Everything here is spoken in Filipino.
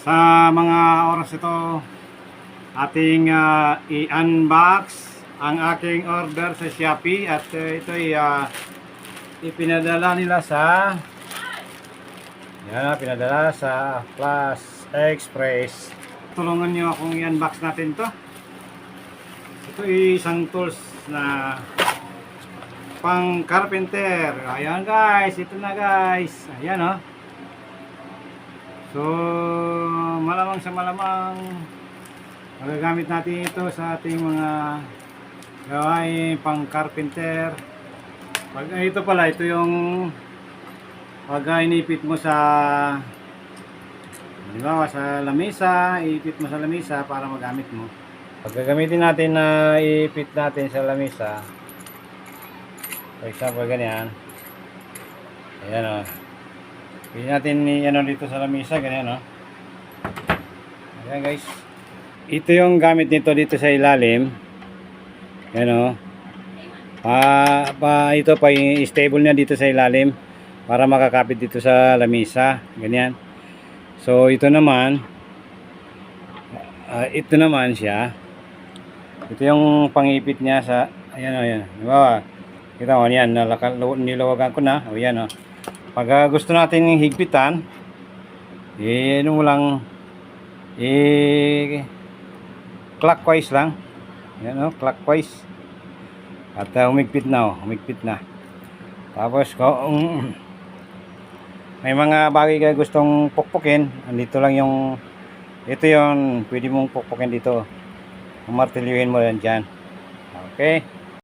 Sa mga oras ito, ating i-unbox ang aking order sa Shopee at ito ay ipinadala nila sa pinadala sa Plus Express. Tulungan nyo akong i-unbox natin to. Ito ay isang tools na pang carpenter. Ayan guys, ito na guys. Ayan oh. So malamang sa malamang magagamit natin ito sa ating mga gawain pang carpenter. Pag ito pala, ito yung pag inipit mo sa sa lamesa, iipit mo sa lamesa para magamit mo. Pag gagamitin natin na iipit natin sa lamesa, for example ganyan, ayan o, pwede natin i-ano dito sa lamesa, ganyan o. Ayan guys, ito yung gamit nito dito sa ilalim. Ayan o, ito pa i-stable niya dito sa ilalim para makakapit dito sa lamesa, ganyan. So ito naman siya, ito yung pangipit niya sa, ayan o, ayan, diba? Kita mo yan, nilawagan ko na, o yan o. Pag gusto natin yung higpitan, ano mo lang, clockwise lang, yan o, clockwise. At humigpit na, humigpit na. Tapos kung may mga bagay ka gustong pukpukin, andito lang yung, ito yon, pwede mong pukpukin dito. Martilyuhin mo yan dyan. Okay.